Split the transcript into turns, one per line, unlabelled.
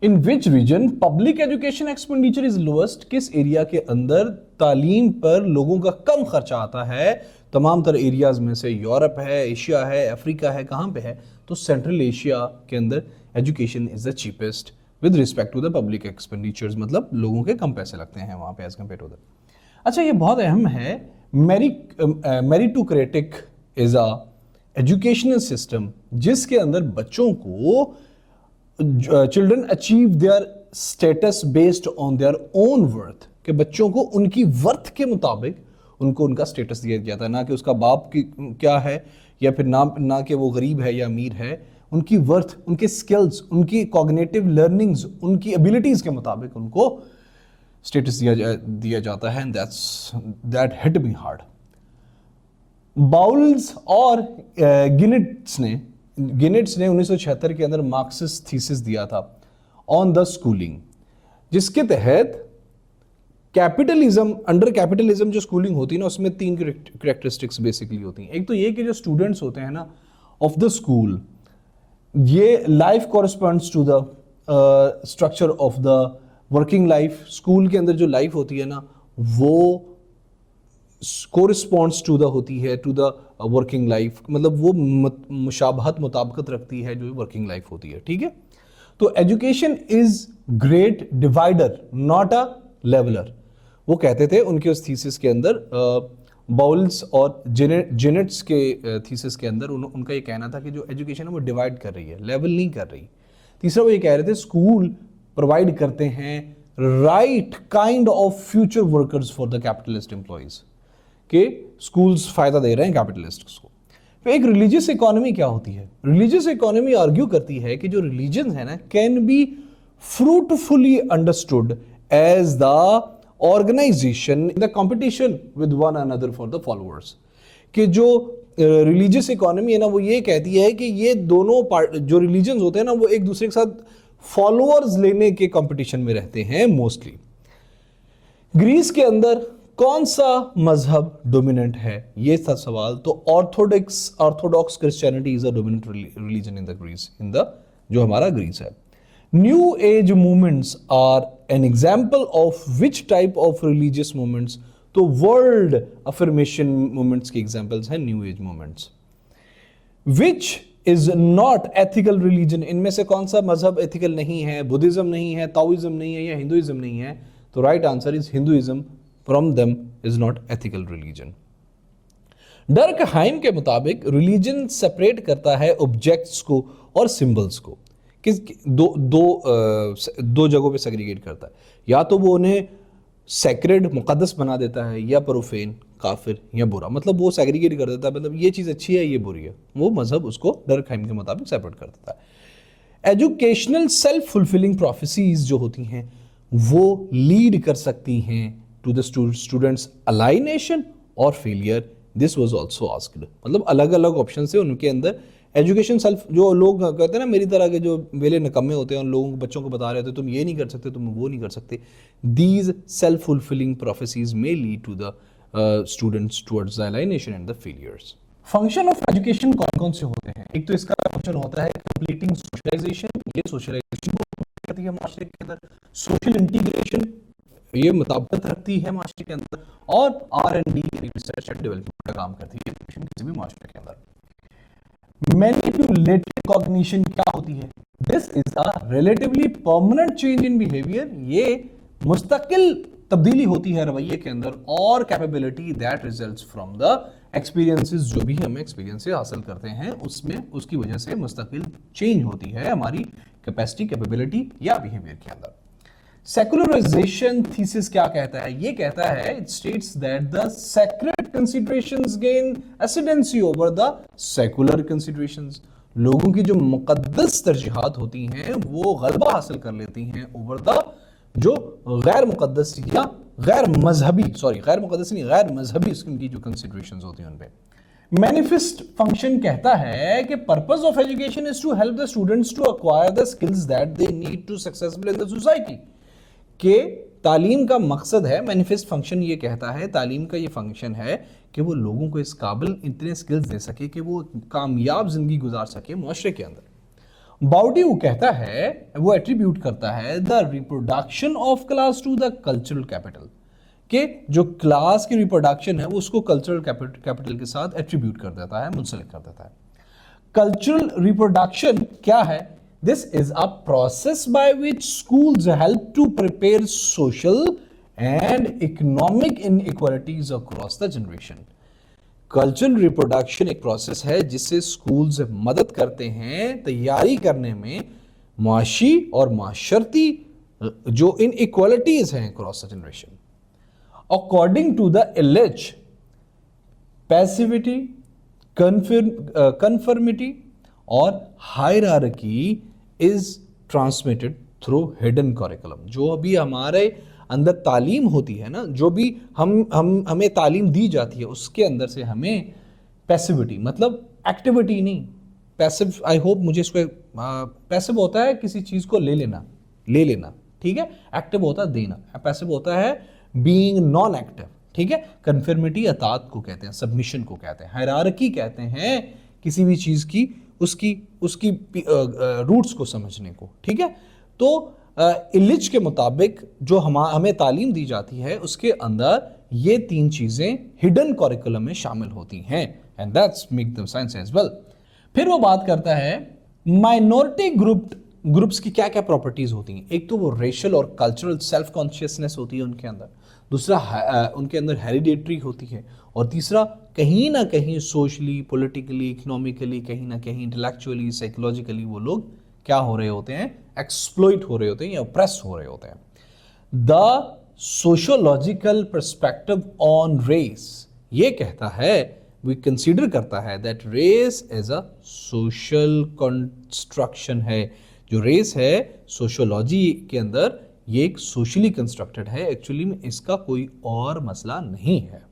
In which region public education expenditure is lowest, किस area के अंदर तालीम पर लोगों का कम खर्चा आता है? तमाम तरह एरियाज में से यूरोप है, एशिया है, अफ्रीका है, कहाँ पे है? तो सेंट्रल एशिया के अंदर education is the cheapest with respect to the public expenditures, मतलब लोगों के कम पैसे लगते हैं वहाँ पे एज कम्पेयर टू द। अच्छा, ये बहुत अहम है। Meritocratic is a educational system जिसके अंदर बच्चों को children achieve their status based on their own worth, कि बच्चों को उनकी वर्थ के मुताबिक उनको उनका स्टेटस दिया जाता है, ना कि उसका बाप की क्या है या फिर ना कि वो गरीब है या अमीर है। उनकी वर्थ, उनके स्किल्स, उनकी कॉग्निटिव लर्निंग्स, उनकी एबिलिटीज के मुताबिक उनको स्टेटस दिया जाता है। And that hit me hard. Bowls और गिनेट्स ने 1976 के अंदर मार्क्सिस्ट थीसिस दिया था ऑन द स्कूलिंग, जिसके तहत कैपिटलिज्म, अंडर कैपिटलिज्म जो स्कूलिंग होती है ना, उसमें 3 कैरेक्टरिस्टिक्स बेसिकली होती हैं। एक तो ये कि जो स्टूडेंट्स होते हैं ना ऑफ द स्कूल, ये life corresponds to the structure of the working life. School के अंदर जो लाइफ होती है ना, वो कोरिस्पॉन्ड्स टू द होती है टू द वर्किंग लाइफ, मतलब वो मुशाबहत मुताबिकत रखती है जो वर्किंग लाइफ होती है। ठीक है, तो education is great divider not a leveller, वो कहते थे उनके उस थीसिस के अंदर। बाउल्स और जेनेट्स के थीसिस के अंदर उनका ये कहना था कि जो एजुकेशन है वो डिवाइड कर रही है, लेवल नहीं कर रही। तीसरा वो ये कह रहे थे स्कूल प्रोवाइड करते हैं right kind of future workers for the capitalist employees, के स्कूल्स फायदा दे रहे हैं कैपिटलिस्ट्स को। तो एक रिलीजियस इकोनॉमी क्या होती है? रिलीजियस इकोनॉमी आर्ग्यू करती है कि जो रिलीजन है ना can be fruitfully understood as the organization in the competition with one another for the followers, कि जो रिलीजियस इकोनॉमी है ना वो ये कहती है कि ये दोनों जो रिलीजन होते हैं ना वो एक दूसरे के साथ फॉलोअर्स लेने के कंपटीशन में रहते हैं मोस्टली। ग्रीस के अंदर कौन सा मजहब डोमिनेंट है, ये था सवाल। तो orthodox Christianity is a dominant religion in the Greece, in the जो हमारा ग्रीस है। New age movements are an example of which type of religious movements? तो वर्ल्ड अफर्मेशन मूवमेंट्स के एग्जाम्पल्स हैं new age movements. Which is not ethical religion, इनमें से कौन सा मजहब एथिकल नहीं है? बुद्धिज्म नहीं है, ताओइज्म नहीं है, या हिंदुइज्म नहीं है? तो right answer is Hinduism from them is not ethical religion. Durkheim के मुताबिक रिलीजन सेपरेट करता है ऑब्जेक्ट्स को और सिंबल्स को, किस दो जगहों पे सेग्रीगेट करता है। या तो वो उन्हें सैक्रेड मुकद्दस बना देता है, या प्रोफेन काफिर या बुरा, मतलब वो सेग्रीगेट कर देता है, मतलब ये चीज़ अच्छी है ये बुरी है, वो मजहब उसको डर्कहाइम के मुताबिक सेपरेट कर देता है। एजुकेशनल सेल्फ फुलफिलिंग प्रोफेसीज जो होती हैं वो लीड कर सकती हैं to the students alienation or failure, this was also asked, मतलब अलग अलग ऑप्शन से उनके अंदर एजुकेशन सेल्फ, जो लोग कहते हैं ना मेरी तरह के जो वेले निकम्मे होते हैं, उन लोगों बच्चों को बता रहे थे तुम ये नहीं कर सकते, तुम वो नहीं कर सकते। these self fulfilling prophecies may lead to the students towards the alienation and the failures. Function of education कौन कौन से होते हैं? एक तो इसका फंक्शन होता है कंप्लीटिंग सोशलाइजेशन, ये सोशलाइजेशन को करती है माशरे के अंदर। सोशल इंटीग्रेशन, ये मुताबिकत रखती है माशरे के अंदर। और R&D रिसर्च एंड डेवलपमेंट का काम करती है किसी भी माशरे के अंदर। मैनिपुलेटेड कॉग्निशन क्या होती है? This is a relatively permanent change in behaviour, ये मुस्तकिल तब्दीली होती है रवैये के अंदर। और capability that results from the experiences, जो भी हम एक्सपीरियंस से हासिल करते हैं उसमें उसकी वजह से मुस्तकिल चेंज होती है हमारी कैपेसिटी, कैपेबिलिटी या बिहेवियर के अंदर। सेकुलराइजेशन थीसिस क्या कहता है? ये कहता है it states that the sacred considerations gain ascendancy over the secular considerations, लोगों की जो मुकद्दस तरजीहात होती हैं वो गलबा हासिल कर लेती हैं ओवर द जो गैर मुकद्दस या गैर मजहबी, गैर मुकद्दस नहीं, गैर मजहबी उनकी जो कंसीडरेशंस होती हैं उन पे। मैनिफेस्ट फंक्शन कहता है कि purpose of education is to help the students to acquire the skills that they need to successful in the society, कि तालीम का मकसद है। मैनिफेस्ट फंक्शन ये कहता है, तालीम का ये फंक्शन है कि वो लोगों को इस काबिल इतने स्किल्स दे सके कि वो कामयाब जिंदगी गुजार सके मुआशरे के अंदर। बाउडी वो कहता है, वो एट्रीब्यूट करता है the reproduction of class to the cultural capital, कि जो क्लास की रिप्रोडक्शन है वो उसको कल्चरल कैपिटल के साथ एट्रीब्यूट कर देता है, मुंसलिक कर देता है। कल्चरल रिप्रोडक्शन क्या है? This is a process by which schools help to prepare social and economic inequalities across the generation. Cultural reproduction एक प्रोसेस है जिससे स्कूल्स मदद करते हैं तैयारी करने में मुआशी और माशरती जो इनइक्वालिटीज हैं across the generation. According to the Illich, passivity, conformity और hierarchy is transmitted through hidden curriculum. जो अभी हमारे अंदर तालीम होती है ना, जो भी हमें तालीम दी जाती है उसके अंदर से हमें पैसिविटी मतलब एक्टिविटी नहीं, पैसिव, आई होप मुझे इसको, पैसिव होता है किसी चीज को ले लेना, ठीक है। एक्टिव होता है देना, पैसिव होता है बीइंग नॉन एक्टिव, ठीक है। कन्फर्मिटी अतात को कहते हैं, सबमिशन को कहते हैं, हायरार्की कहते हैं किसी भी चीज की उसकी रूट्स को समझने को, ठीक है। तो इलिच के मुताबिक जो हमें तालीम दी जाती है उसके अंदर ये तीन चीजें हिडन करिकुलम में शामिल होती हैं, and that's make them science as well. फिर वो बात करता है माइनॉरिटी ग्रुप्स की क्या क्या प्रॉपर्टीज होती हैं। एक तो वो रेशियल और कल्चरल सेल्फ कॉन्शियसनेस होती है उनके अंदर, दूसरा उनके अंदर हेरिडेटरी होती है, और तीसरा कहीं ना कहीं सोशली, पॉलिटिकली, इकोनॉमिकली, कहीं ना कहीं इंटेलेक्चुअली, साइकोलॉजिकली वो लोग क्या हो रहे होते हैं, एक्सप्लॉइट हो रहे होते हैं या ऑप्रेस हो रहे होते हैं। The sociological perspective on race ये कहता है, वी कंसीडर करता है that race as a social construction है। जो रेस है सोशियोलॉजी के अंदर ये एक सोशली कंस्ट्रक्टेड है, एक्चुअली में इसका कोई और मसला नहीं है।